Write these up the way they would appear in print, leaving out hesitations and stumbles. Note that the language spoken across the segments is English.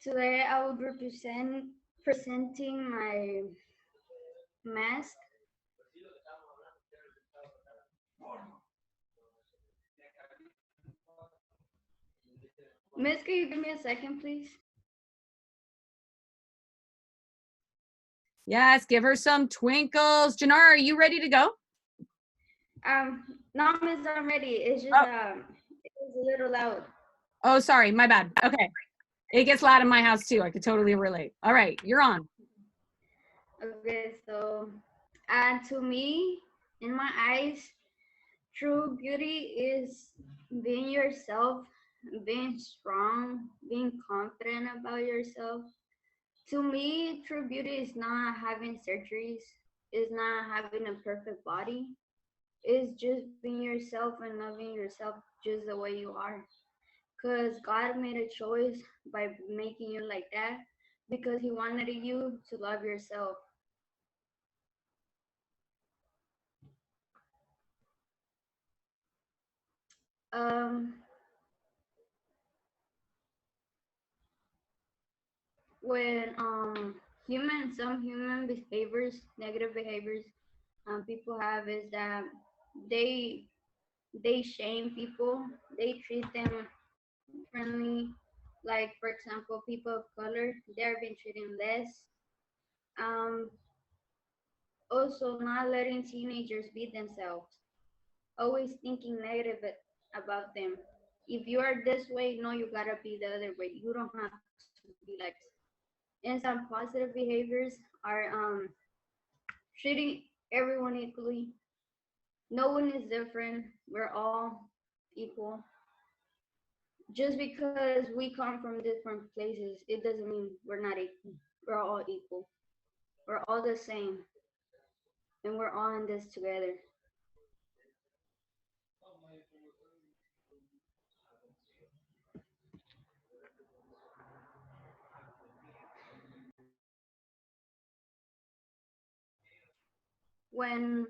Today I will be presenting my mask. Miss, can you give me a second, please? Yes, give her some twinkles. Janara, are you ready to go? No, Miss, I'm ready. It's just it was a little loud. Oh, sorry, my bad. Okay. It gets loud in my house too. I could totally relate. All right, you're on. Okay, so and to me, in my eyes, true beauty is being yourself, being strong, being confident about yourself. To me, true beauty is not having surgeries, is not having a perfect body. It's just being yourself and loving yourself just the way you are. Because God made a choice by making you like that because He wanted you to love yourself. Um, when some human behaviors, negative behaviors, people have is that they they shame people, they treat them differently. Like for example, people of color, they're being treated less. Um, Also, not letting teenagers be themselves, always thinking negative about them. If you are this way, no, you gotta be the other way. You don't have to be like this. And some positive behaviors are treating everyone equally. No one is different. We're all equal. Just because we come from different places, it doesn't mean we're not equal. We're all equal. We're all the same, and we're all in this together. When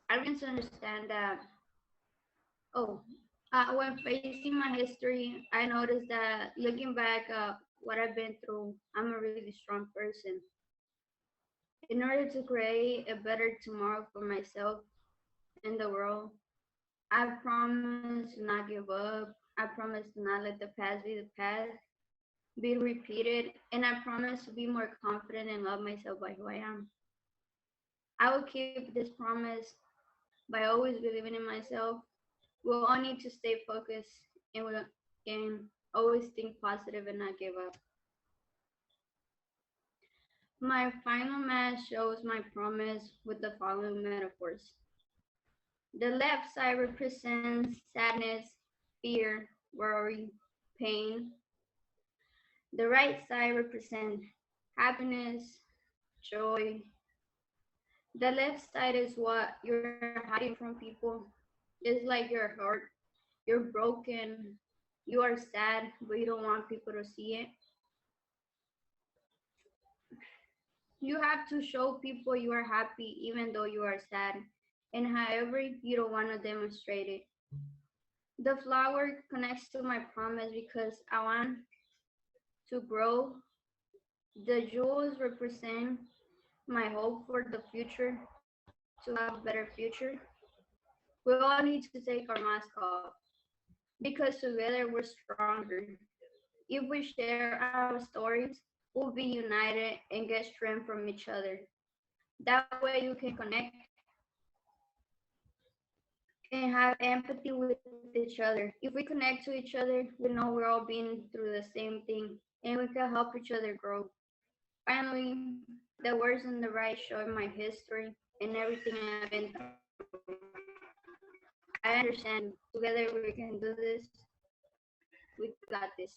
I begin to understand that, oh, when facing my history, I noticed that looking back at what I've been through, I'm a really strong person. In order to create a better tomorrow for myself and the world, I promise to not give up. I promise to not let the past be the past, be repeated, and I promise to be more confident and love myself by who I am. I will keep this promise by always believing in myself. We'll all need to stay focused and we can always think positive and not give up. My final mass shows my promise with the following metaphors. The left side represents sadness, fear, worry, pain. The right side represents happiness, joy. The left side is what you're hiding from people. It's like you're hurt, you're broken, you are sad, but you don't want people to see it. You have to show people you are happy even though you are sad, and however you don't want to demonstrate it. The flower connects to my promise because I want to grow. The jewels represent my hope for the future, to have a better future. We all need to take our mask off because together we're stronger. If we share our stories, we'll be united and get strength from each other. That way you can connect and have empathy with each other. If we connect to each other, we know we're all being through the same thing and we can help each other grow. Finally, the words on the right show my history and everything I've been through. I understand you. Together we can do this. We got this.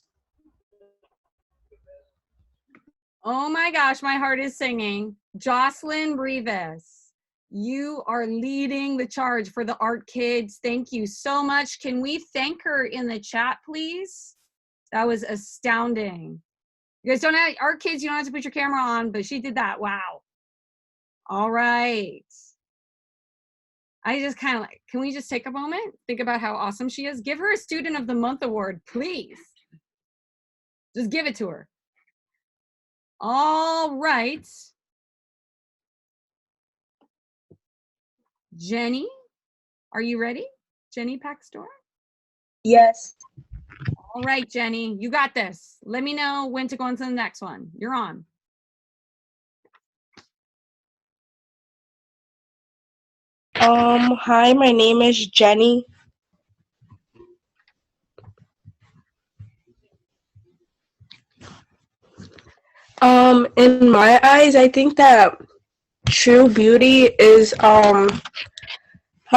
Oh my gosh, my heart is singing. Jocelyn Rivas, you are leading the charge for the art kids. Thank you so much. Can we thank her in the chat, please? That was astounding. You guys don't have, art kids, you don't have to put your camera on, but she did that. Wow. All right. I just kind of like, can we just take a moment, think about how awesome she is? Give her a Student of the Month award, please. Just give it to her. All right. Jenny, are you ready? Jenny Paxtor? Yes. All right, Jenny, you got this. Let me know when to go on to the next one. You're on. Hi, my name is Jenny. In my eyes, I think that true beauty is how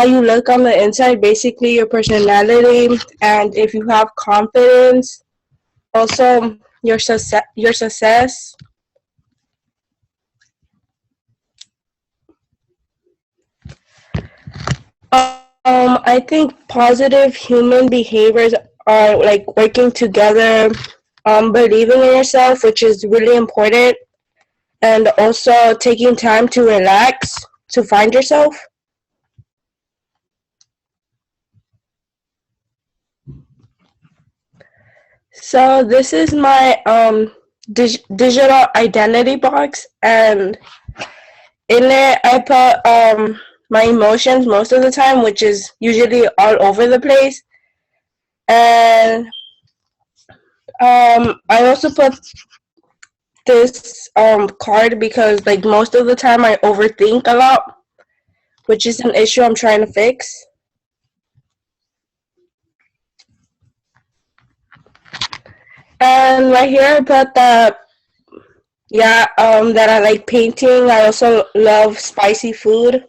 you look on the inside, basically your personality, and if you have confidence, also your success. I think positive human behaviors are like working together, believing in yourself, which is really important, and also taking time to relax to find yourself. So this is my digital identity box, and in it I put my emotions most of the time, which is usually all over the place, and I also put this card because like most of the time I overthink a lot, which is an issue I'm trying to fix. And right here I put that that I like painting. I also love spicy food.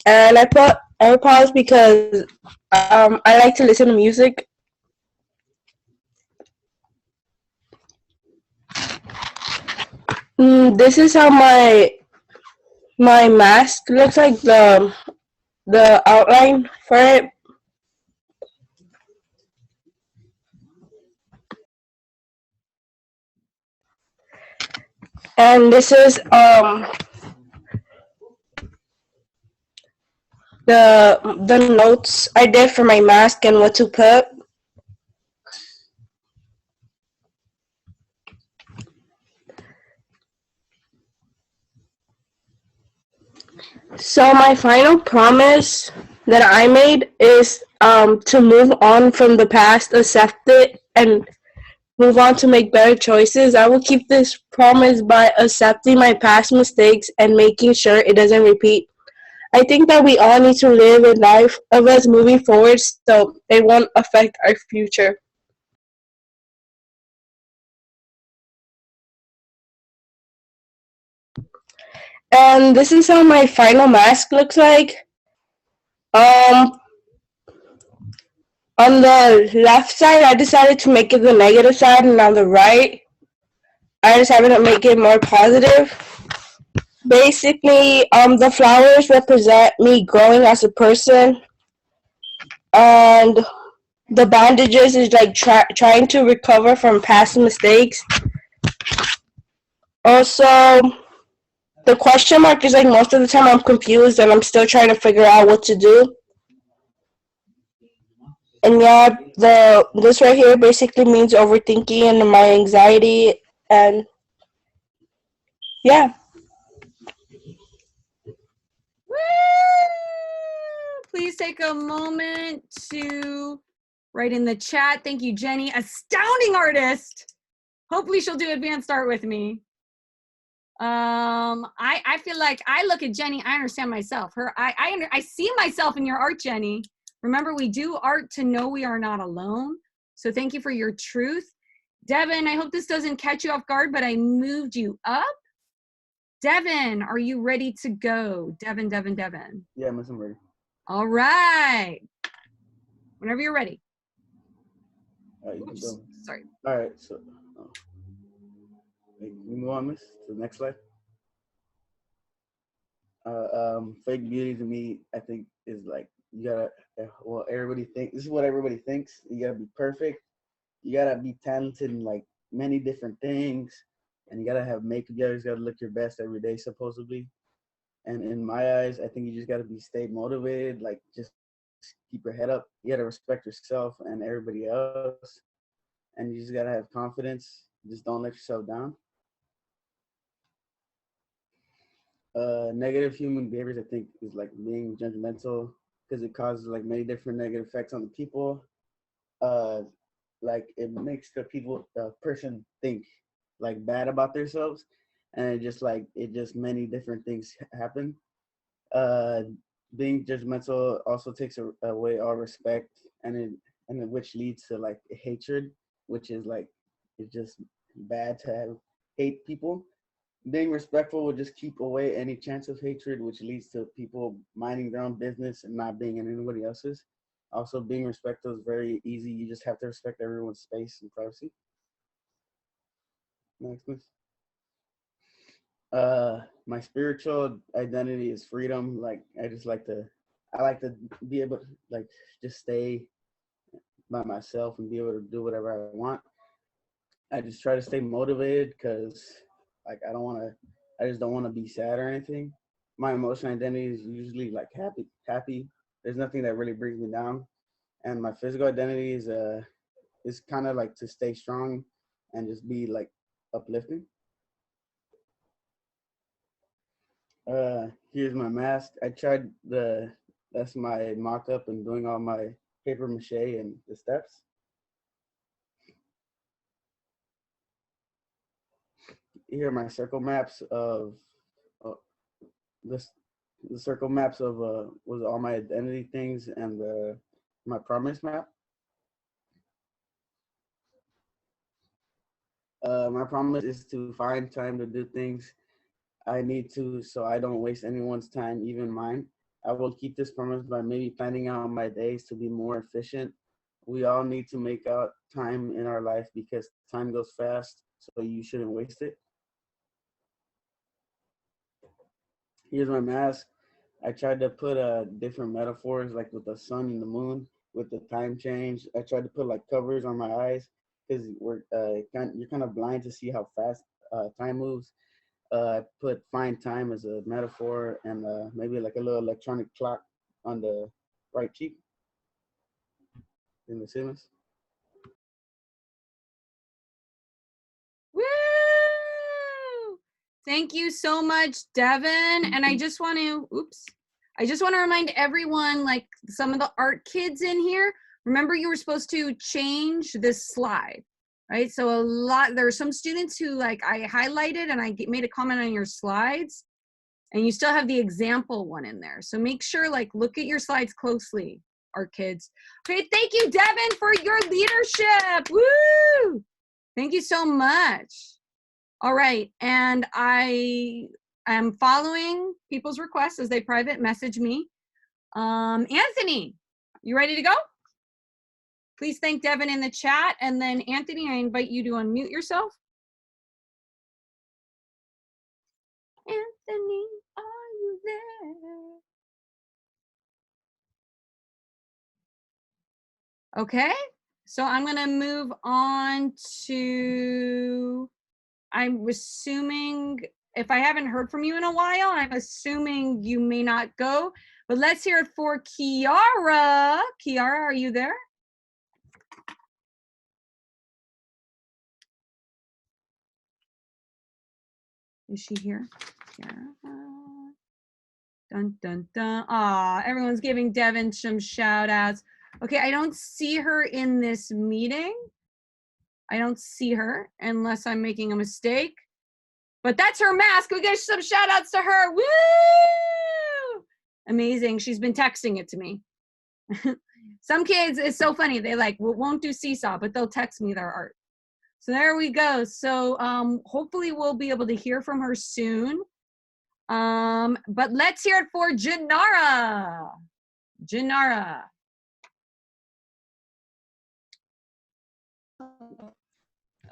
And I put AirPods because I like to listen to music. This is how my mask looks like, the outline for it. And this is the notes I did for my mask and what to put. So my final promise that I made is to move on from the past, accept it, and move on to make better choices. I will keep this promise by accepting my past mistakes and making sure it doesn't repeat. I think that we all need to live a life of us moving forward so it won't affect our future. And this is how my final mask looks like. Um, on the left side, I decided to make it the negative side, and on the right, I decided to make it more positive. Basically, the flowers represent me growing as a person, and the bandages is like trying to recover from past mistakes. Also, the question mark is like most of the time I'm confused and I'm still trying to figure out what to do. And yeah, the this right here basically means overthinking and my anxiety, and yeah. Woo! Please take a moment to write in the chat. Thank you, Jenny. Astounding artist. Hopefully she'll do advanced art with me. I feel like I look at Jenny, I understand myself. I see myself in your art, Jenny. Remember, we do art to know we are not alone. So thank you for your truth. Devin, I hope this doesn't catch you off guard, but I moved you up. Devin, are you ready to go? Devin. Yeah, I'm ready. All right. Whenever you're ready. All right, you can Oops, go. sorry. All right, so we move on, miss, to the next slide. Fake beauty to me, I think, is like you gotta. Well, everybody think this is what everybody thinks. You gotta be perfect. You gotta be talented in like many different things, and you gotta have makeup. You always gotta look your best every day, supposedly. And in my eyes, I think you just gotta stay motivated, like just keep your head up. You gotta respect yourself and everybody else, and you just gotta have confidence. Just don't let yourself down. Negative human behaviors, I think, is like being judgmental because it causes like many different negative effects on the people. Uh, like it makes the person think like bad about themselves, and it just many different things happen. Uh, Being judgmental also takes away all respect, which leads to like hatred, which is like it's just bad to have hate people. Being respectful will just keep away any chance of hatred, which leads to people minding their own business and not being in anybody else's. Also, being respectful is very easy. You just have to respect everyone's space and privacy. Next, please. My spiritual identity is freedom. Like I like to be able to like just stay by myself and be able to do whatever I want. I just try to stay motivated because like I just don't want to be sad or anything. My emotional identity is usually like happy. There's nothing that really brings me down. And my physical identity is kind of like to stay strong and just be like uplifting. Here's my mask. I tried that's my mock up and doing all my paper mache and the steps. Here are my circle maps of uh, this the circle maps of was all my identity things and my promise map. My promise is to find time to do things I need to so I don't waste anyone's time, even mine. I will keep this promise by maybe planning out my days to be more efficient. We all need to make out time in our life because time goes fast, so you shouldn't waste it. Here's my mask. I tried to put different metaphors like with the sun and the moon, with the time change. I tried to put like covers on my eyes because you're kind of blind to see how fast time moves. I put find time as a metaphor and maybe like a little electronic clock on the right cheek in the seams. Woo! Thank you so much, Devin. And I just want to remind everyone, like some of the art kids in here, remember you were supposed to change this slide, right? So there are some students who like I highlighted and I made a comment on your slides and you still have the example one in there. So make sure like look at your slides closely, art kids. Okay, thank you, Devin, for your leadership. Woo! Thank you so much. All right, and I am following people's requests as they private message me. Anthony, you ready to go? Please thank Devin in the chat, and then Anthony, I invite you to unmute yourself. Anthony, are you there? Okay, so I'm gonna move on to, I'm assuming, if I haven't heard from you in a while, I'm assuming you may not go, but let's hear it for Kiara. Kiara, are you there? Is she here? Kiara. Dun, dun, dun. Aw, everyone's giving Devin some shout outs. Okay, I don't see her in this meeting. I don't see her unless I'm making a mistake. But that's her mask. We get some shout outs to her. Woo! Amazing. She's been texting it to me. Some kids, it's so funny. They like won't do seesaw, but they'll text me their art. So there we go. So hopefully we'll be able to hear from her soon. But let's hear it for Janara. Janara.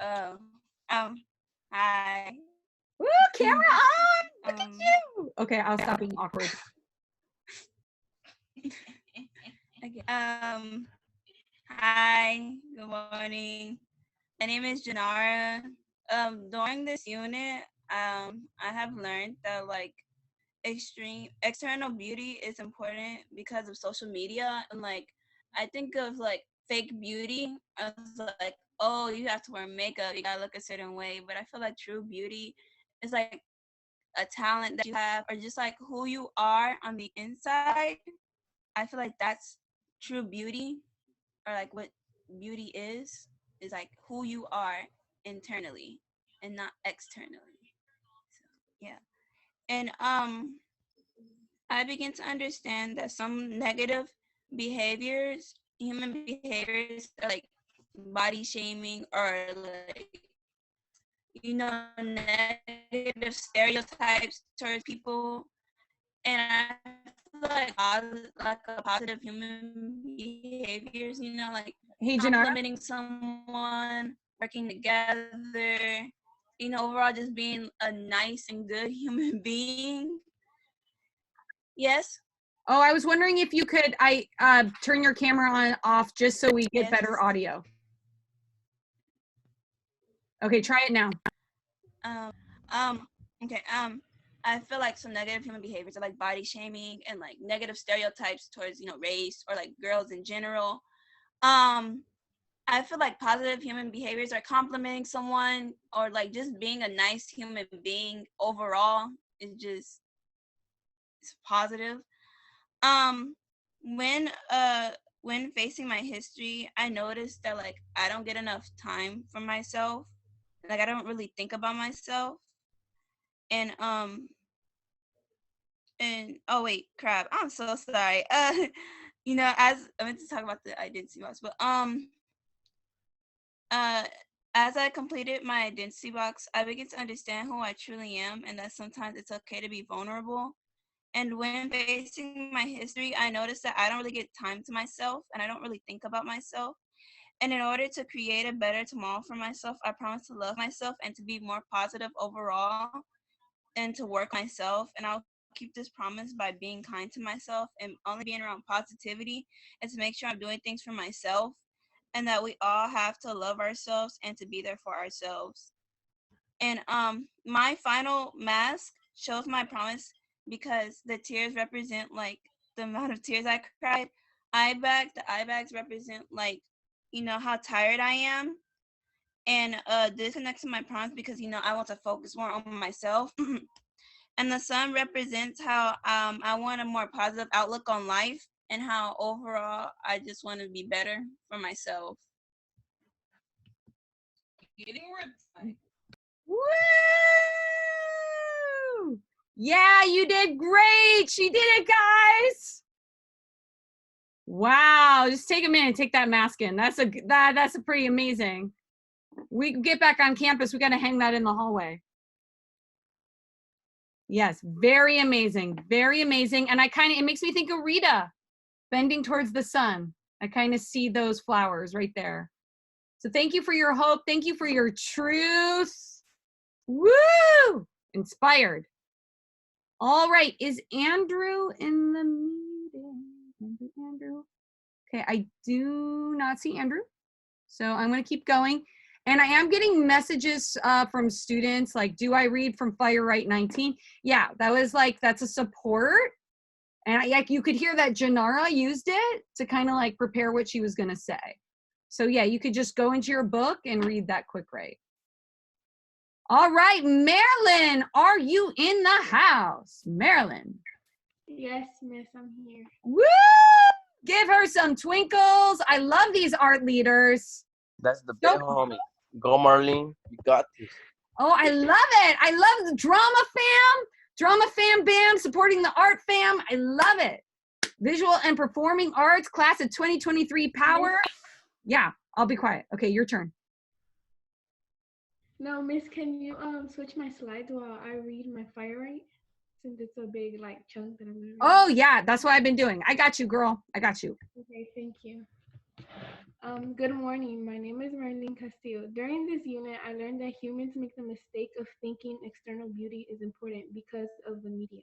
Oh, hi. Woo, camera on. Look at you. Okay, I'll stop being awkward. Okay. Hi. Good morning. My name is Janara. During this unit, I have learned that like extreme external beauty is important because of social media, and like I think of like fake beauty as like, oh, you have to wear makeup, you gotta look a certain way, but I feel like true beauty is like a talent that you have, or just like who you are on the inside. I feel like that's true beauty, or like what beauty is like who you are internally and not externally. So yeah. And I begin to understand that some negative behaviors, human behaviors, are like body shaming, or like, negative stereotypes towards people. And I feel like a positive human behaviors, like Hey, complimenting Janara. someone, working together, overall just being a nice and good human being. Yes. Oh, I was wondering if you could turn your camera on off just so we get Yes. better audio. Okay, try it now. Okay. I feel like some negative human behaviors are like body shaming and like negative stereotypes towards, race or like girls in general. Um, I feel like positive human behaviors are complimenting someone, or like just being a nice human being overall is just, it's positive. Um, when uh when facing my history, I noticed that like I don't get enough time for myself. Like I don't really think about myself. And oh wait, crap. I'm so sorry. As I meant to talk about the identity box, but uh as I completed my identity box, I began to understand who I truly am, and that sometimes it's okay to be vulnerable. And when facing my history, I noticed that I don't really get time to myself, and I don't really think about myself. And in order to create a better tomorrow for myself, I promise to love myself and to be more positive overall, and to work myself. And I'll keep this promise by being kind to myself and only being around positivity, and to make sure I'm doing things for myself, and that we all have to love ourselves and to be there for ourselves. And my final mask shows my promise, because the tears represent like the amount of tears I cried. The eye bags represent like, how tired I am. And this connects to my promise because I want to focus more on myself. And the sun represents how I want a more positive outlook on life, and how overall I just want to be better for myself. Woo! Yeah, you did great. She did it, guys. Wow, just take a minute, take that mask in. That's a pretty amazing. We get back on campus, we got to hang that in the hallway. Yes, very amazing, very amazing. And it makes me think of Rita bending towards the sun. I kind of see those flowers right there. So thank you for your hope. Thank you for your truth. Woo! Inspired. All right, is Andrew in the meeting? Andrew. Okay, I do not see Andrew. So I'm going to keep going. And I am getting messages from students like, do I read from Fire Right 19? Yeah, that's a support. And you could hear that Janara used it to kind of like prepare what she was going to say. So yeah, you could just go into your book and read that quick right. All right, Marilyn, are you in the house? Marilyn. Yes, miss, I'm here. Woo! Give her some twinkles. I love these art leaders. That's the best, homie. Go, Marlene. You got this. Oh, I love it. I love the drama fam bam, supporting the art fam. I love it. Visual and performing arts class of 2023 power. Yeah, I'll be quiet. Okay, your turn. No, miss, can you switch my slides while I read my fire rate? Since it's a big like chunk that I'm gonna read. Oh yeah, that's what I've been doing. I got you, girl. I got you. Okay, thank you. Good morning. My name is Marlene Castillo. During this unit, I learned that humans make the mistake of thinking external beauty is important because of the media.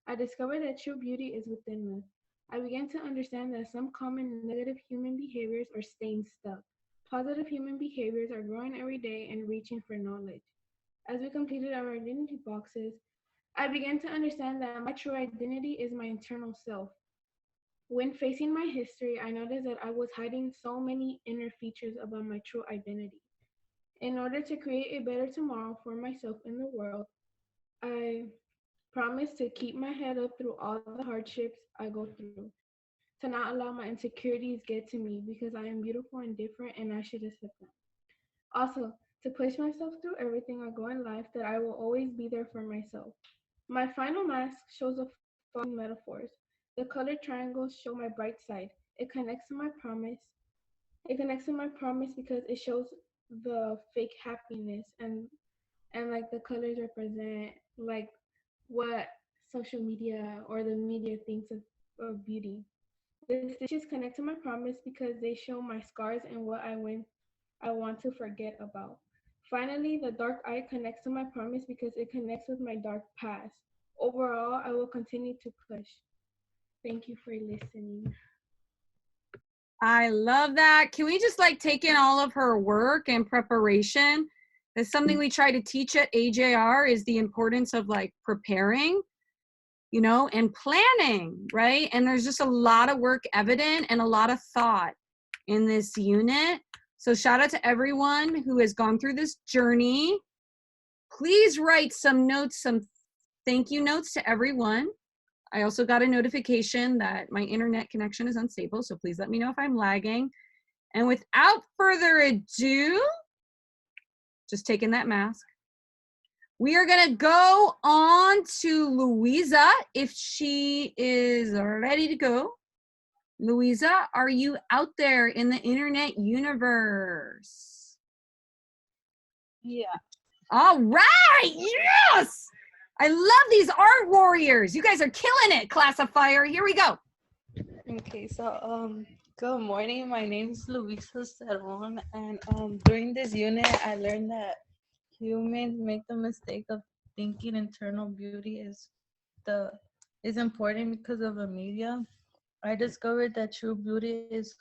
I discovered that true beauty is within us. I began to understand that some common negative human behaviors are staying stuck. Positive human behaviors are growing every day and reaching for knowledge. As we completed our identity boxes, I began to understand that my true identity is my internal self. When facing my history, I noticed that I was hiding so many inner features about my true identity. In order to create a better tomorrow for myself and the world, I promised to keep my head up through all the hardships I go through, to not allow my insecurities get to me because I am beautiful and different and I should accept them. Also, to push myself through everything I go in life, that I will always be there for myself. My final mask shows the following metaphors. The colored triangles show my bright side. It connects to my promise. It connects to my promise because it shows the fake happiness, and like the colors represent like what social media or the media thinks of beauty. The stitches connect to my promise because they show my scars and what I want to forget about. Finally, the dark eye connects to my promise because it connects with my dark past. Overall, I will continue to push. Thank you for listening. I love that. Can we just like take in all of her work and preparation? That's something we try to teach at AJR, is the importance of like preparing, you know, and planning, right? And there's just a lot of work evident and a lot of thought in this unit. So shout out to everyone who has gone through this journey. Please write some notes, some thank you notes to everyone. I also got a notification that my internet connection is unstable, so please let me know if I'm lagging. And without further ado, just taking that mask, we are gonna go on to Louisa if she is ready to go. Louisa, are you out there in the internet universe? Yeah. All right, yes! I love these art warriors. You guys are killing it, Classifier. Here we go. Okay, so good morning. My name is Luisa Ceron, and during this unit, I learned that humans make the mistake of thinking internal beauty is important because of the media. I discovered that true beauty is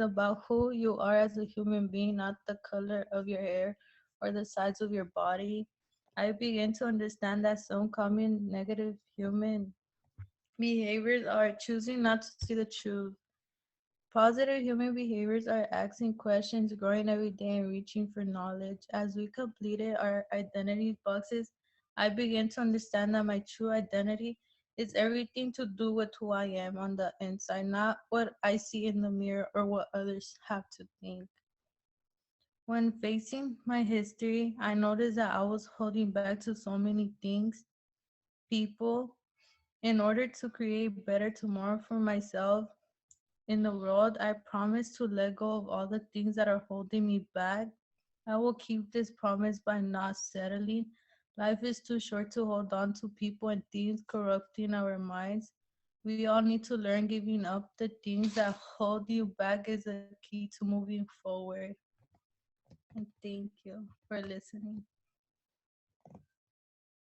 about who you are as a human being, not the color of your hair or the size of your body. I began to understand that some common negative human behaviors are choosing not to see the truth. Positive human behaviors are asking questions, growing every day, and reaching for knowledge. As we completed our identity boxes, I began to understand that my true identity is everything to do with who I am on the inside, not what I see in the mirror or what others have to think. When facing my history, I noticed that I was holding back to so many things, people, in order to create better tomorrow for myself in the world. I promise to let go of all the things that are holding me back. I will keep this promise by not settling. Life is too short to hold on to people and things corrupting our minds. We all need to learn giving up the things that hold you back is a key to moving forward. And thank you for listening.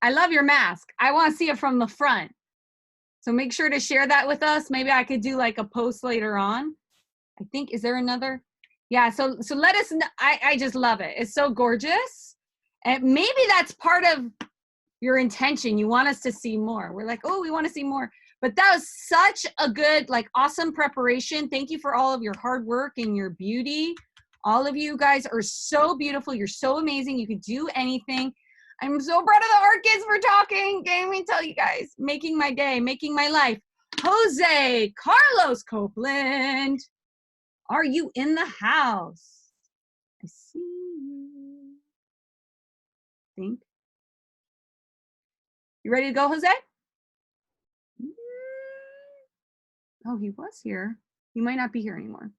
I love your mask. I want to see it from the front. So make sure to share that with us. Maybe I could do like a post later on. I think, is there another? Yeah, so let us know. I just love it. It's so gorgeous. And maybe that's part of your intention. You want us to see more. We're like, oh, we want to see more. But that was such a good, like, awesome preparation. Thank you for all of your hard work and your beauty. All of you guys are so beautiful. You're so amazing. You can do anything. I'm so proud of the art kids for talking. Let me tell you guys, making my day, making my life. Jose Carlos Copeland, are you in the house? I see you. Think. You ready to go, Jose? Oh, he was here. He might not be here anymore.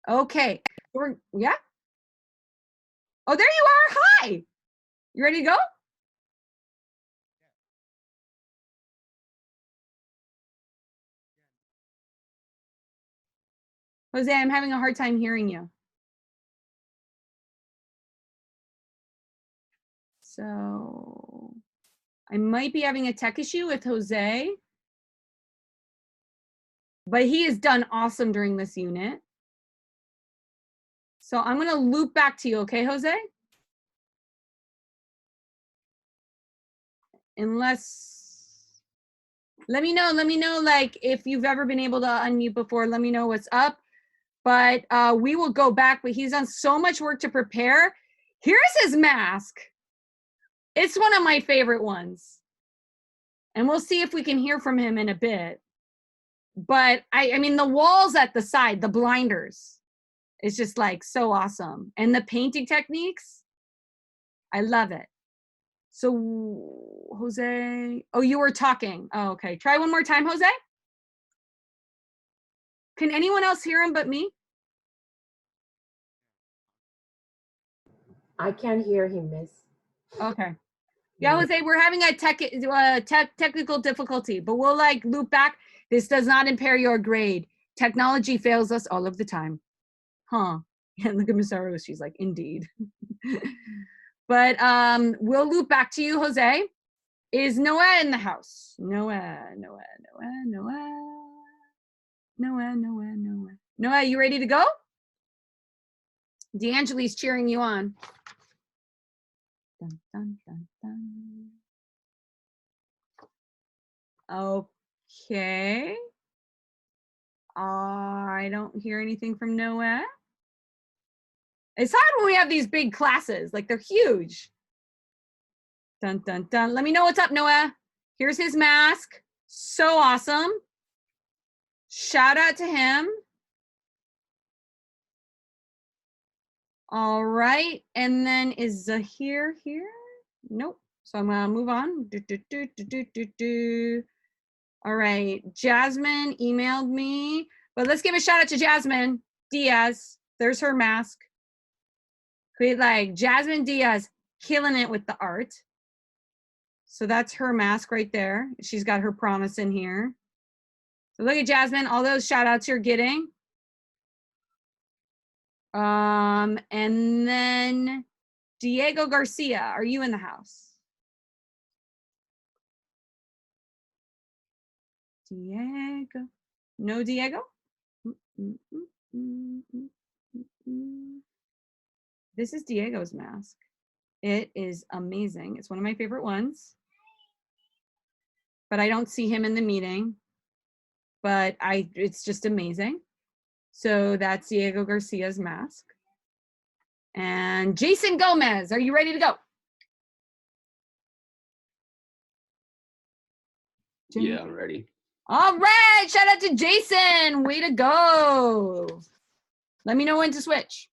Okay. Yeah? Oh, there you are. Hi. You ready to go? Jose, I'm having a hard time hearing you. So I might be having a tech issue with Jose, but he has done awesome during this unit. So I'm going to loop back to you, okay, Jose? unless, let me know, like, if you've ever been able to unmute before, let me know what's up. But we will go back, but he's done so much work to prepare. Here's his mask. It's one of my favorite ones. And we'll see if we can hear from him in a bit. But I mean, the walls at the side, the blinders, it's just like so awesome. And the painting techniques, I love it. So Jose, oh, you were talking. Oh, okay. Try one more time, Jose. Can anyone else hear him but me? I can't hear him, miss. Okay. Yeah, Jose, we're having a technical difficulty, but we'll like loop back. This does not impair your grade. Technology fails us all of the time. Huh. And look at Miss Rose, she's like, indeed. But we'll loop back to you, Jose. Is Noah in the house? Noah. Noah, you ready to go? D'Angeli's cheering you on. Dun, dun, dun, dun. Okay. I don't hear anything from Noah. It's hard when we have these big classes, like they're huge. Dun, dun, dun. Let me know what's up, Noah. Here's his mask. So awesome. Shout out to him. All right. And then is Zahir here? Nope. So I'm gonna move on. All right. Jasmine emailed me, but let's give a shout out to Jasmine Diaz. There's her mask. Create like Jasmine Diaz killing it with the art. So that's her mask right there. She's got her promise in here. So look at Jasmine, all those shout outs you're getting. And then Diego Garcia, are you in the house? Diego. No Diego? This is Diego's mask. It is amazing. It's one of my favorite ones. But I don't see him in the meeting. But it's just amazing. So that's Diego Garcia's mask. And Jason Gomez, are you ready to go? Yeah, I'm ready. All right, shout out to Jason. Way to go. Let me know when to switch.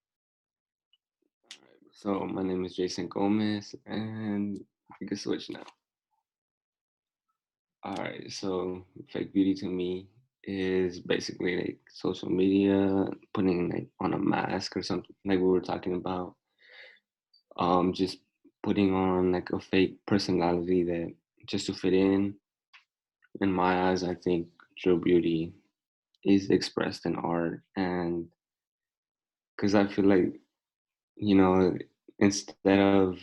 So my name is Jason Gomez, and we can switch now. All right, so fake beauty to me is basically like social media, putting like on a mask or something like we were talking about. Just putting on like a fake personality that just to fit in. In my eyes, I think true beauty is expressed in art, and because I feel like, you know, instead of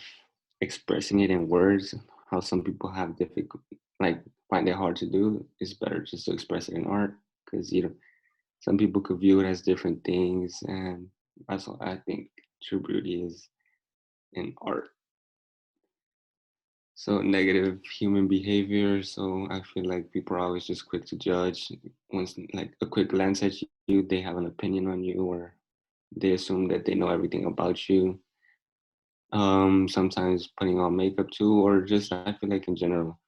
expressing it in words, how some people have difficult, like find it hard to do, it's better just to express it in art, because you know some people could view it as different things, and that's what I think true beauty is in art. So negative human behavior. So I feel like people are always just quick to judge. Once like a quick glance at you, they have an opinion on you, or they assume that they know everything about you. Sometimes putting on makeup too, or just I feel like in general,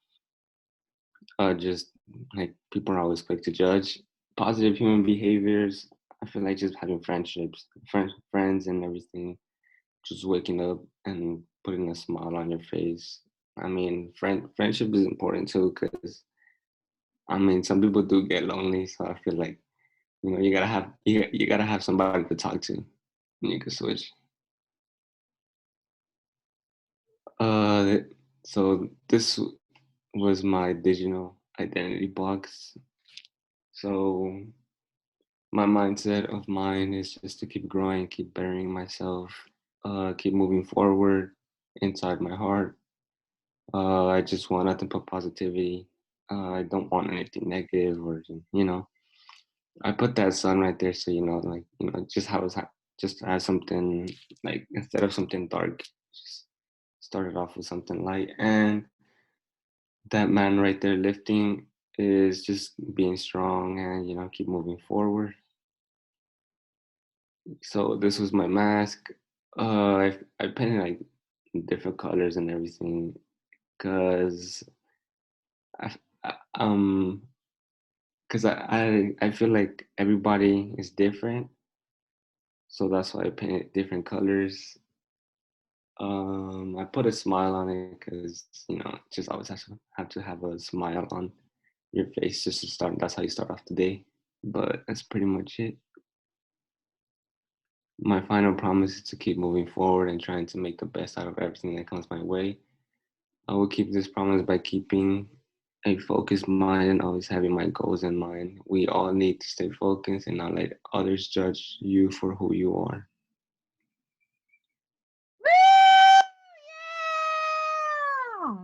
just like people are always quick to judge. Positive human behaviors, I feel like just having friendships, friends and everything, just waking up and putting a smile on your face. I mean, friendship is important too, because I mean, some people do get lonely, so I feel like, you know, you gotta have somebody to talk to, and you can switch. Uh, so this was my digital identity box. So my mindset of mine is just to keep growing, keep bettering myself, keep moving forward inside my heart. I just want nothing but positivity. I don't want anything negative, or you know. I put that sun right there, so you know, like you know, just have something like instead of something dark, just started off with something light. And that man right there lifting is just being strong and keep moving forward. So this was my mask. I painted like different colors and everything because I, I um because I feel like everybody is different, so that's why I painted different colors. I put a smile on it because just always have to have a smile on your face just to start. That's how you start off the day. But that's pretty much it. My final promise is to keep moving forward and trying to make the best out of everything that comes my way. I will keep this promise by keeping a focused mind and always having my goals in mind. We all need to stay focused and not let others judge you for who you are.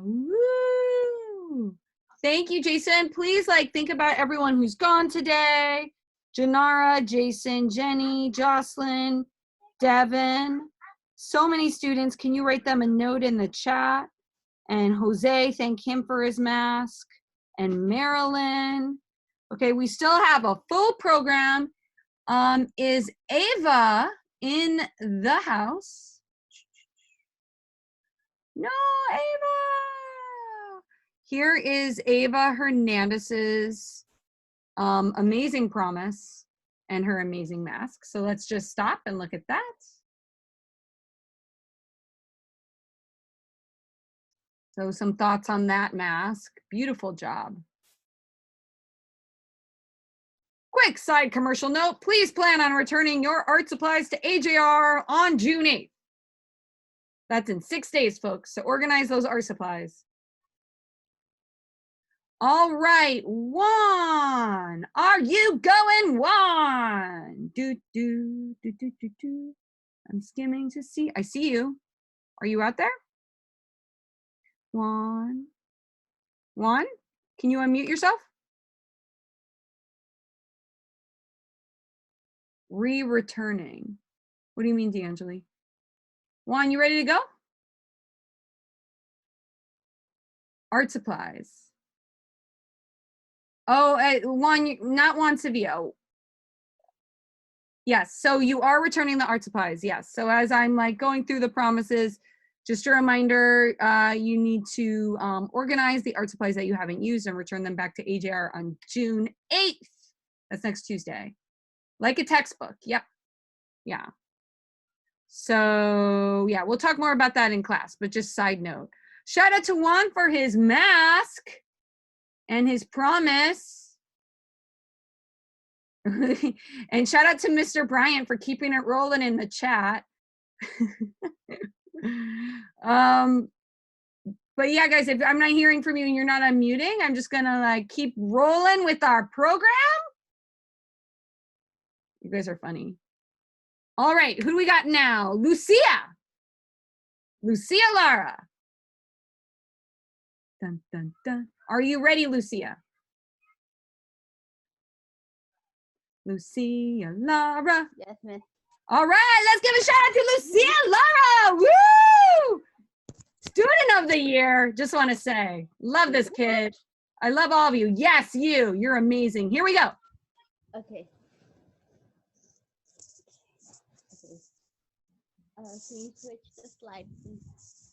Woo! Thank you, Jason. Please think about everyone who's gone today. Janara, Jason, Jenny, Jocelyn, Devin. So many students. Can you write them a note in the chat? And Jose, thank him for his mask. And Marilyn. Okay, we still have a full program. Is Ava in the house? No, Ava. Here is Ava Hernandez's amazing promise and her amazing mask. So let's just stop and look at that. So some thoughts on that mask. Beautiful job. Quick side commercial note, please plan on returning your art supplies to AJR on June 8th. That's in 6 days, folks. So organize those art supplies. All right, Juan. Are you going, Juan? I'm skimming to see. I see you. Are you out there? Juan? Juan? Can you unmute yourself? Returning. What do you mean, D'Angeli? Juan, you ready to go? Art supplies. Oh, Juan, not Juan Sevilla. Yes, so you are returning the art supplies, yes. So as I'm going through the promises, just a reminder, you need to organize the art supplies that you haven't used and return them back to AJR on June 8th. That's next Tuesday. Like a textbook, yep, yeah. So yeah, we'll talk more about that in class, but just side note. Shout out to Juan for his mask and his promise. And shout out to Mr. Bryant for keeping it rolling in the chat. But yeah, guys, if I'm not hearing from you and you're not unmuting, I'm just gonna keep rolling with our program. You guys are funny. All right, who do we got now? Lucia Lara. Dun, dun, dun. Are you ready, Lucia? Lucia Lara. Yes, miss. All right, let's give a shout out to Lucia Lara. Woo! Student of the year, just want to say. Love this kid. I love all of you. Yes, you. You're amazing. Here we go. Okay. Can you switch the slide, please?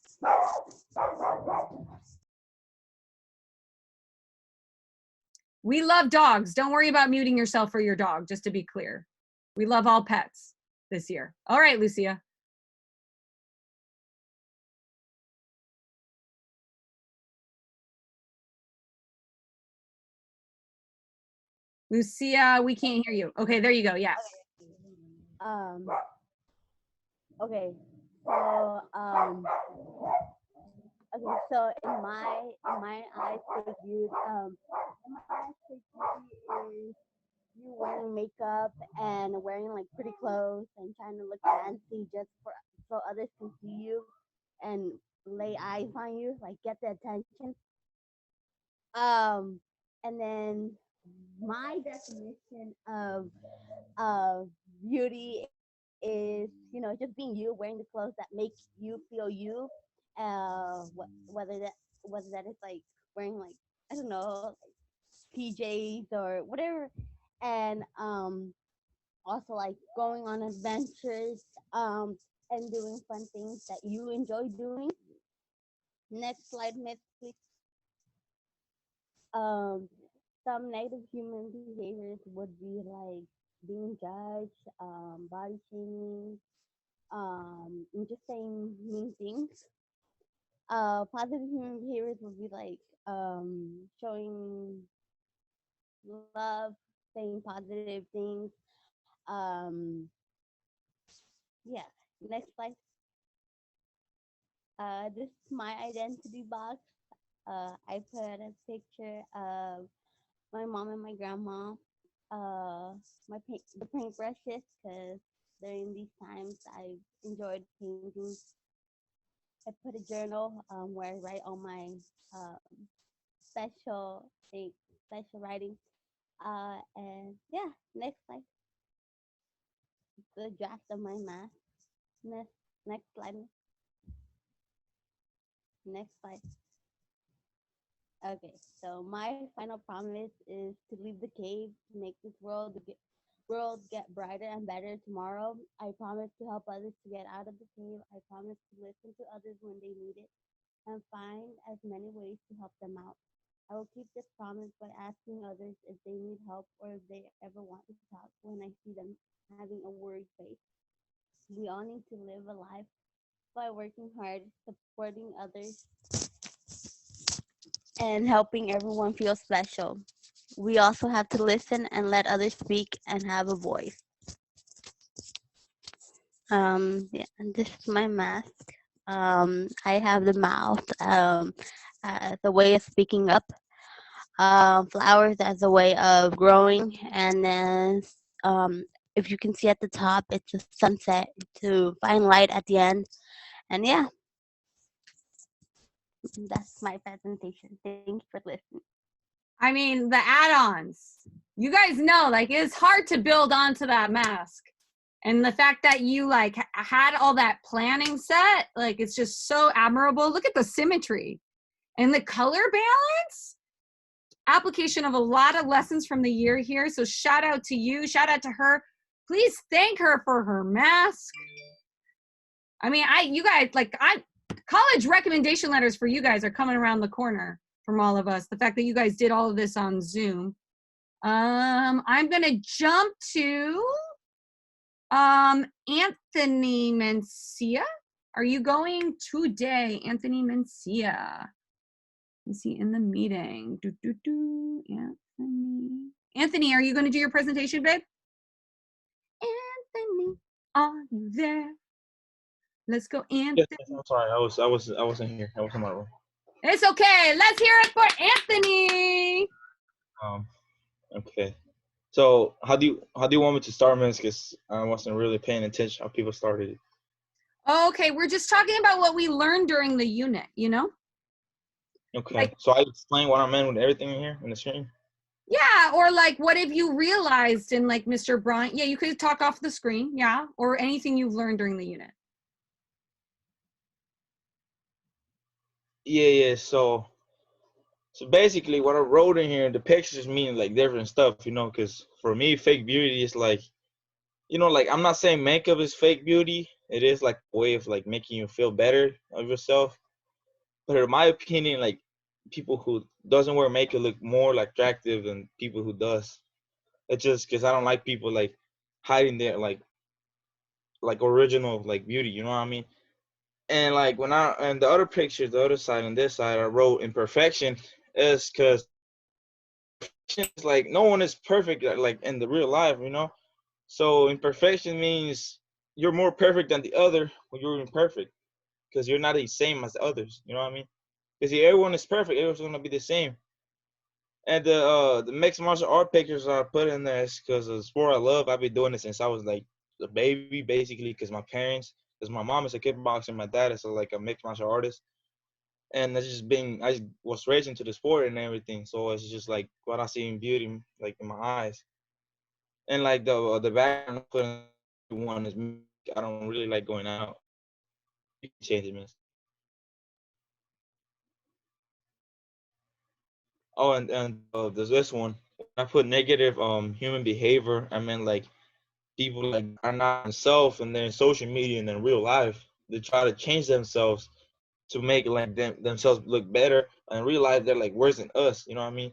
We love dogs. Don't worry about muting yourself for your dog, just to be clear. We love all pets this year. All right, Lucia. Lucia, we can't hear you. Okay, there you go. Yeah. Okay. So okay. So in my eyes, for beauty, in my eyes, for beauty is you wearing makeup and wearing pretty clothes and trying to look fancy just for so others can see you and lay eyes on you, get the attention. And then my definition of beauty is, just being you, wearing the clothes that make you feel you. Whether that is wearing like I don't know PJs or whatever, and also like going on adventures and doing fun things that you enjoy doing. Next slide, next please. Um, some negative human behaviors would be like being judged, body shaming, and just saying mean things. Positive human behaviors would be like showing love, saying positive things. Um, yeah. Next slide. This is my identity box. I put a picture of my mom and my grandma. The paintbrushes because during these times I enjoyed painting. I put a journal where I write all my um, special things, special writing. And yeah, next slide. The draft of my mask. Next slide. Next slide. Okay, so my final promise is to leave the cave, to make this world get brighter and better tomorrow. I promise to help others to get out of the cave. I promise to listen to others when they need it and find as many ways to help them out. I will keep this promise by asking others if they need help or if they ever want to talk when I see them having a worried face. We all need to live a life by working hard, supporting others, and helping everyone feel special. We also have to listen and let others speak and have a voice. Yeah, and this is my mask. I have the mouth as a way of speaking up, flowers as a way of growing, and then um, if you can see at the top, it's a sunset to find light at the end. And yeah, that's my presentation. Thank you for listening. I mean, the add-ons. You guys know, like, it's hard to build onto that mask. And the fact that you like had all that planning set, like it's just so admirable. Look at the symmetry and the color balance. Application of a lot of lessons from the year here. So shout out to you, shout out to her. Please thank her for her mask. I mean, you guys, like, college recommendation letters for you guys are coming around the corner from all of us. The fact that you guys did all of this on Zoom. I'm gonna jump to Anthony Mencia. Are you going today, Anthony Mencia? Is he in the meeting? Anthony. Anthony, are you going to do your presentation, babe? Anthony, are you there? Let's go, Anthony. Yes, I'm sorry. I wasn't here. I was in my room. It's okay. Let's hear it for Anthony. Okay. So how do you want me to start, man? Because I wasn't really paying attention how people started it. Okay, we're just talking about what we learned during the unit, you know? Okay. Like, so I explain what I meant with everything in here in the screen. Yeah, or like, what have you realized in like Mr. Bryant? Yeah, you could talk off the screen, yeah, or anything you've learned during the unit. Yeah. So basically, what I wrote in here, the pictures mean like different stuff, you know. Because for me, fake beauty is like, you know, like I'm not saying makeup is fake beauty. It is like a way of like making you feel better of yourself. But in my opinion, like people who doesn't wear makeup look more like attractive than people who does. It's just because I don't like people like hiding their like original like beauty. You know what I mean? And like when I and the other pictures, the other side and this side, I wrote imperfection is because is like no one is perfect like in the real life, you know. So imperfection means you're more perfect than the other when you're imperfect because you're not the same as the others. You know what I mean? Because if everyone is perfect, everyone's gonna be the same. And the mixed martial art pictures I put in there is because of the sport I love. I've been doing it since I was like a baby, basically, because my parents, because my mom is a kickboxer, my dad is like a mixed martial artist, and it's just been I just was raised into the sport and everything. So it's just like what I see in beauty, like in my eyes, and like the background I put in one is me. I don't really like going out. You can change it, miss. Oh, and there's this one. When I put negative human behavior, I meant like people like are not themselves and they're in social media and in real life. They try to change themselves to make like themselves look better. And in real life, they're like worse than us. You know what I mean?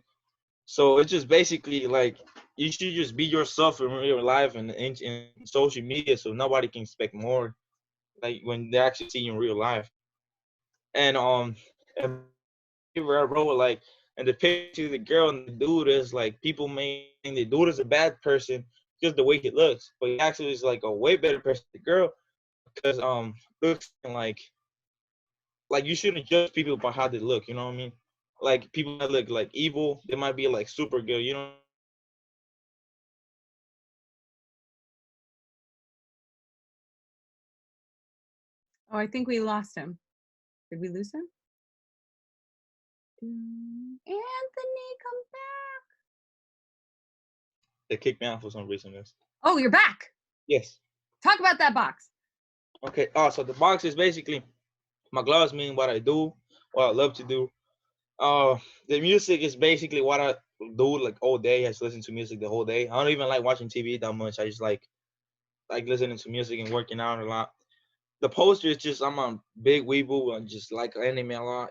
So it's just basically like you should just be yourself in real life and in social media, so nobody can expect more. Like when they actually see you in real life. And where I wrote like and the picture the girl and the dude is like people may think the dude is a bad person just the way he looks, but he actually is like a way better person than the girl because looks like you shouldn't judge people by how they look. You know what I mean? Like people that look like evil, they might be like super good. You know, Oh, I think we lost him. Did we lose him? Anthony, come back. they kicked me out for some reason. Oh, you're back. Yes. Talk about that box. Okay. Oh, so the box is basically my gloves mean what I do, what I love to do. Uh, the music is basically what I do like all day. I just listen to music the whole day. I don't even like watching TV that much. I just like listening to music and working out a lot. The poster is just I'm a big weeble. I just like anime a lot.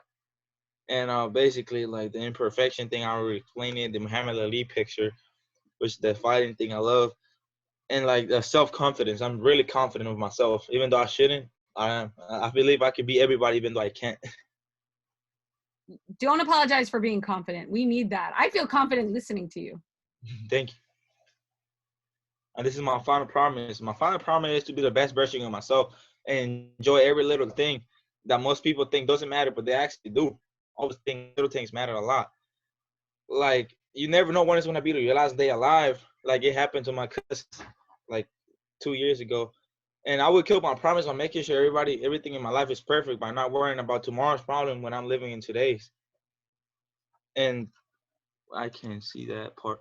And basically like the imperfection thing I already explained it. The Muhammad Ali picture, which is the fighting thing I love, and like the self confidence. I'm really confident of myself, even though I shouldn't. I am. I believe I can be everybody, even though I can't. Don't apologize for being confident. We need that. I feel confident listening to you. Thank you. And this is my final promise. My final promise is to be the best version of myself and enjoy every little thing that most people think doesn't matter, but they actually do. All those things, little things matter a lot. Like you never know when it's gonna be your last day alive. Like it happened to my cousin like 2 years ago. And I would keep my promise on making sure everything in my life is perfect by not worrying about tomorrow's problem when I'm living in today's. And I can't see that part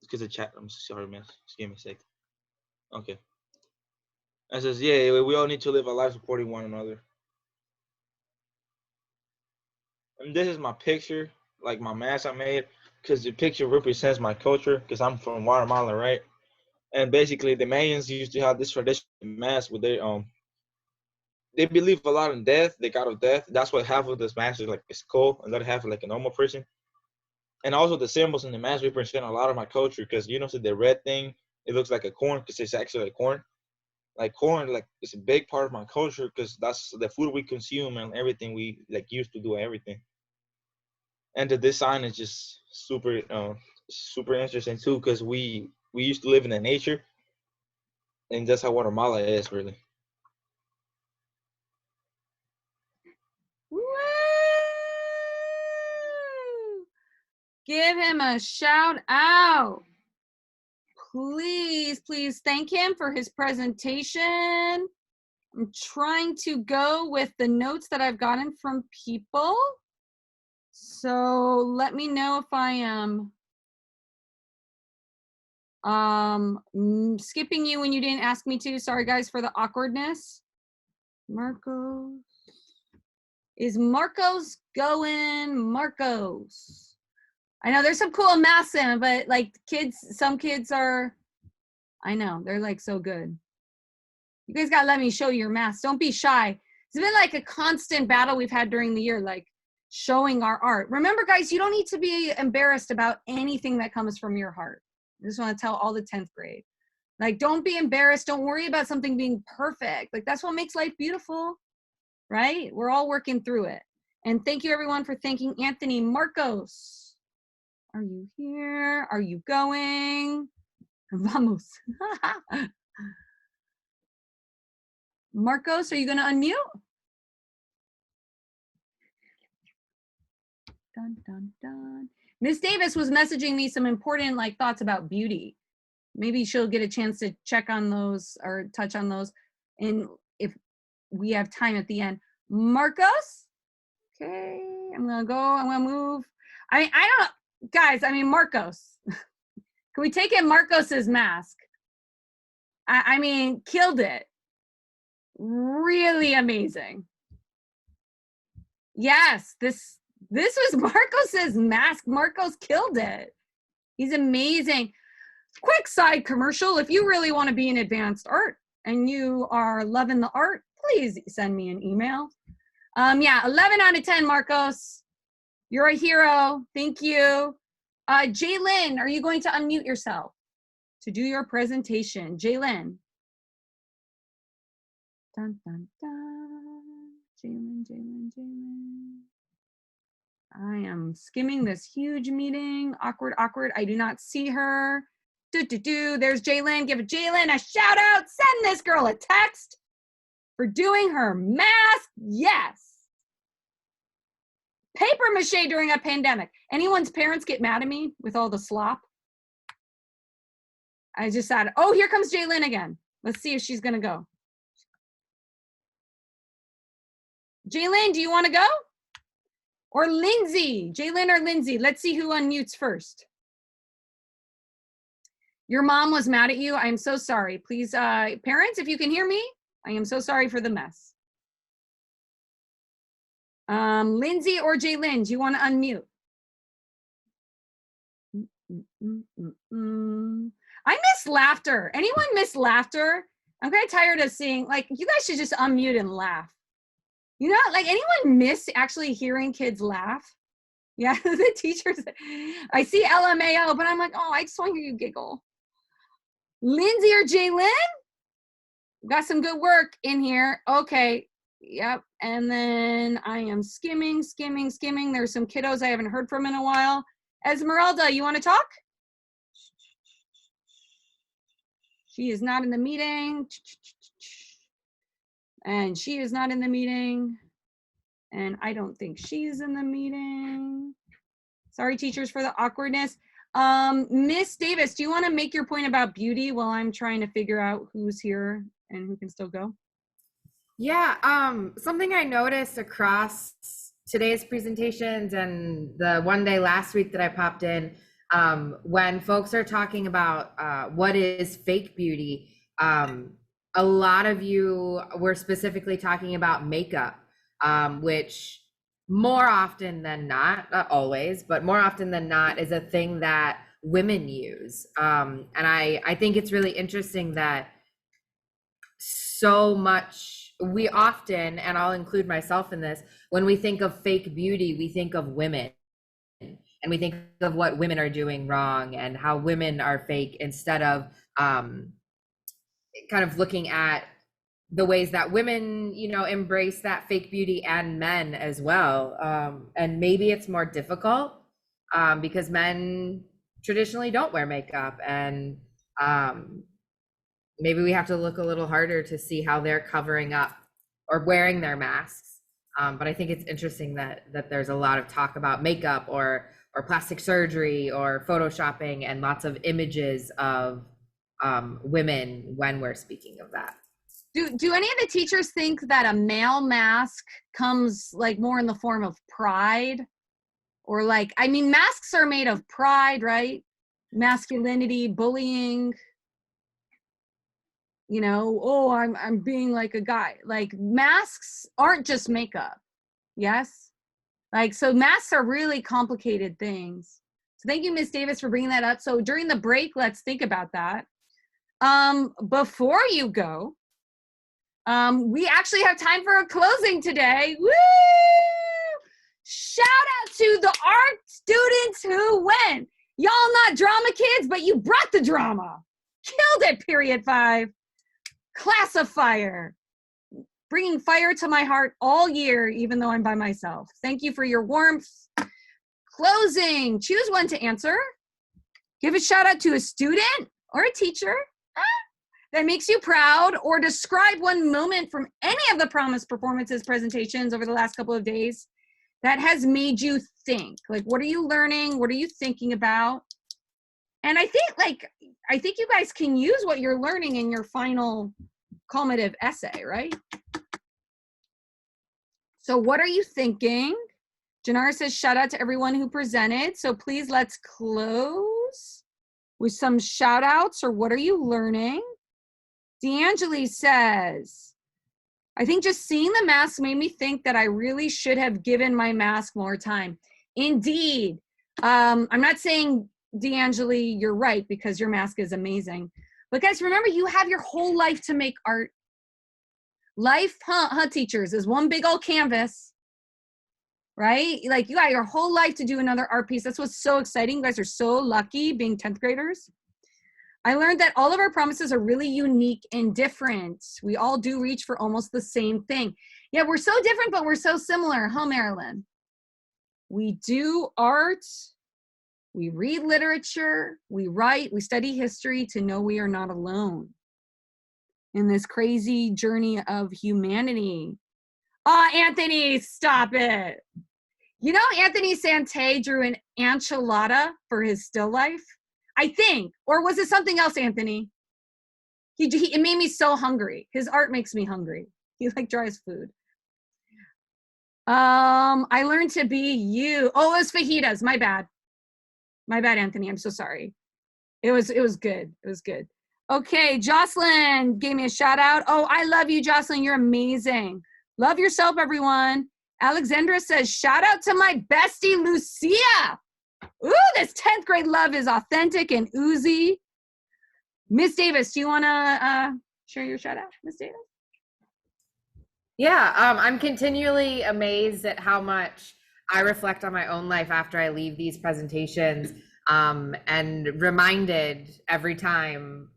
because the chat. I'm sorry, man. Just give me a sec. Okay. It says, yeah, we all need to live our life supporting one another. And this is my picture, like my mask I made, because the picture represents my culture, because I'm from Guatemala, right? And basically, the Mayans used to have this tradition mask where they believe a lot in death, the god of death. That's what half of this mask is like a skull, and the other half is like a normal person. And also the symbols in the mask represent a lot of my culture, because you know, so the red thing, it looks like a corn, because it's actually a corn. Like corn, like it's a big part of my culture, because that's the food we consume and everything we like used to do everything. And the design is just super interesting too, because we used to live in the nature, and that's how Guatemala is really. Woo! Give him a shout out. Please, please thank him for his presentation. I'm trying to go with the notes that I've gotten from people. So let me know if I am skipping you when you didn't ask me to. Sorry guys for the awkwardness. Marcos. Is Marcos going? Marcos. I know there's some cool masks in, but like some kids are, I know, they're like so good. You guys gotta let me show you your masks. Don't be shy. It's been like a constant battle we've had during the year, like showing our art. Remember guys, you don't need to be embarrassed about anything that comes from your heart. I just want to tell all the 10th grade. Like, don't be embarrassed. Don't worry about something being perfect. Like, that's what makes life beautiful, right? We're all working through it. And thank you everyone for thanking Anthony. Marcos, are you here? Are you going? Vamos. Marcos, are you gonna unmute? Dun, dun, dun. Miss Davis was messaging me some important like thoughts about beauty. Maybe she'll get a chance to check on those or touch on those. And if we have time at the end. Marcos? Okay, I'm gonna go, I'm gonna move. I mean, I don't, guys, I mean, Marcos. Can we take in Marcos's mask? I mean, killed it. Really amazing. Yes, This was Marcos's mask. Marcos killed it. He's amazing. Quick side commercial. If you really want to be in advanced art and you are loving the art, please send me an email. Yeah, 11 out of 10, Marcos. You're a hero. Thank you. Jaylin, are you going to unmute yourself to do your presentation? Jaylin. Dun, dun, dun. Jaylin. I am skimming this huge meeting. Awkward. I do not see her. There's Jaylin. Give Jaylin a shout out. Send this girl a text for doing her mask. Yes. Paper mache during a pandemic. Anyone's parents get mad at me with all the slop? I just said, oh, here comes Jaylin again. Let's see if she's gonna go. Jaylin, do you wanna go? Or Lindsay, Jaylin or Lindsay? Let's see who unmutes first. Your mom was mad at you. I am so sorry. Please, parents, if you can hear me, I am so sorry for the mess. Lindsay or Jaylin, do you want to unmute? I miss laughter. Anyone miss laughter? I'm kind of tired of seeing, like, you guys should just unmute and laugh. You know, like, anyone miss actually hearing kids laugh? Yeah, the teachers. I see LMAO, but I'm like, oh, I just want to hear you giggle. Lindsay or Jaylin? Got some good work in here. Okay. Yep. And then I am skimming. There's some kiddos I haven't heard from in a while. Esmeralda, you want to talk? She is not in the meeting. And she is not in the meeting. And I don't think she's in the meeting. Sorry, teachers, for the awkwardness. Miss Davis, do you want to make your point about beauty while I'm trying to figure out who's here and who can still go? Yeah, something I noticed across today's presentations and the one day last week that I popped in, when folks are talking about what is fake beauty, a lot of you were specifically talking about makeup, which more often than not always, but more often than not is a thing that women use. And I think it's really interesting that so much, we often, and I'll include myself in this, when we think of fake beauty, we think of women. And we think of what women are doing wrong and how women are fake, instead of kind of looking at the ways that women, you know, embrace that fake beauty, and men as well. And maybe it's more difficult because men traditionally don't wear makeup, and maybe we have to look a little harder to see how they're covering up or wearing their masks. But I think it's interesting that there's a lot of talk about makeup or plastic surgery or photoshopping, and lots of images of women when we're speaking of that. Do any of the teachers think that a male mask comes like more in the form of pride? Or like, I mean, masks are made of pride, right? Masculinity, bullying. You know, oh, I'm being like a guy. Like, masks aren't just makeup. Yes? Like, so masks are really complicated things. So thank you, Ms. Davis, for bringing that up. So during the break, let's think about that. Before you go, we actually have time for a closing today. Woo! Shout out to the art students who went. Y'all not drama kids, but you brought the drama. Killed it, period 5. Classifier. Bringing fire to my heart all year, even though I'm by myself. Thank you for your warmth. Closing. Choose one to answer. Give a shout out to a student or a teacher that makes you proud, or describe one moment from any of the Promise performances presentations over the last couple of days that has made you think. Like, what are you learning? What are you thinking about? And I think you guys can use what you're learning in your final culminative essay, right? So what are you thinking? Janara says, shout out to everyone who presented. So please, let's close with some shout outs, or what are you learning? D'Angeli says, I think just seeing the mask made me think that I really should have given my mask more time. Indeed. I'm not saying, D'Angeli, you're right, because your mask is amazing. But guys, remember, you have your whole life to make art. Life, teachers, is one big old canvas, right? Like, you got your whole life to do another art piece. That's what's so exciting. You guys are so lucky being 10th graders. I learned that all of our promises are really unique and different. We all do reach for almost the same thing. Yeah, we're so different, but we're so similar, huh, Marilyn? We do art, we read literature, we write, we study history to know we are not alone in this crazy journey of humanity. Anthony, stop it. You know, Anthony Sante drew an enchilada for his still life, I think. Or was it something else, Anthony? It made me so hungry. His art makes me hungry. He like dries food. I learned to be you. Oh, it was fajitas. My bad. My bad, Anthony. I'm so sorry. It was good. It was good. Okay, Jocelyn gave me a shout out. Oh, I love you, Jocelyn. You're amazing. Love yourself, everyone. Alexandra says, shout out to my bestie, Lucia. Ooh, this 10th grade love is authentic and oozy. Miss Davis, do you want to share your shout out, Miss Davis? Yeah, I'm continually amazed at how much I reflect on my own life after I leave these presentations, and reminded every time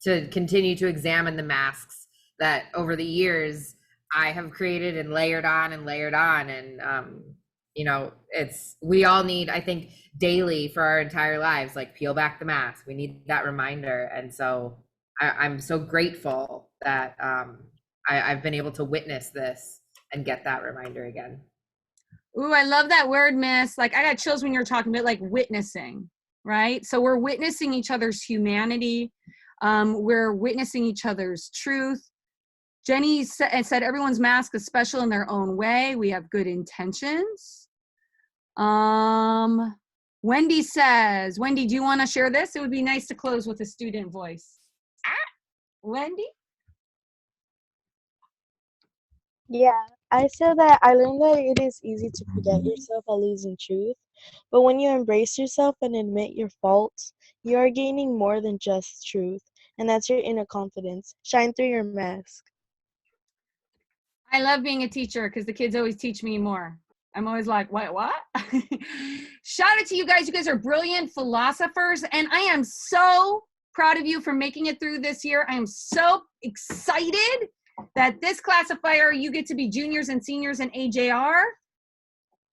to continue to examine the masks that over the years I have created and layered on and layered on. And, you know, we all need, I think, daily for our entire lives, like peel back the mask. We need that reminder. And so I'm so grateful that I've been able to witness this and get that reminder again. Ooh, I love that word, Miss. Like, I got chills when you're talking about like witnessing, right? So we're witnessing each other's humanity. We're witnessing each other's truth. Jenny said everyone's mask is special in their own way. We have good intentions. Wendy says, Wendy, do you want to share this? It would be nice to close with a student voice. Wendy? Yeah, I said that I learned that it is easy to forget yourself while losing truth, but when you embrace yourself and admit your faults, you are gaining more than just truth, and that's your inner confidence. Shine through your mask. I love being a teacher because the kids always teach me more. I'm always like, what? Shout out to you guys. You guys are brilliant philosophers, and I am so proud of you for making it through this year. I am so excited that this classifier, you get to be juniors and seniors in AJR.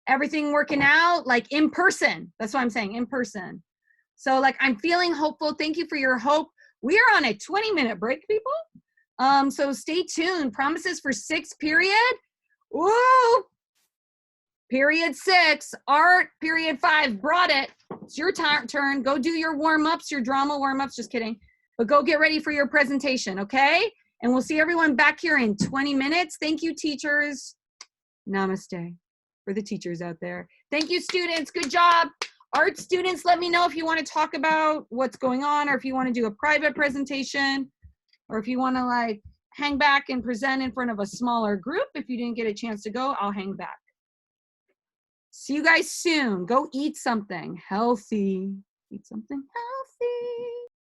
Everything working out, like in person. That's what I'm saying, in person. So like, I'm feeling hopeful. Thank you for your hope. We are on a 20-minute break, people. So stay tuned. Promises for 6th period. Ooh. Period 6, art, period 5, brought it. It's your turn. Go do your warm-ups, your drama warm-ups, just kidding. But go get ready for your presentation, okay? And we'll see everyone back here in 20 minutes. Thank you, teachers. Namaste for the teachers out there. Thank you, students. Good job. Art students, let me know if you want to talk about what's going on, or if you want to do a private presentation, or if you want to like hang back and present in front of a smaller group. If you didn't get a chance to go, I'll hang back. See you guys soon. Go eat something healthy. Eat something healthy.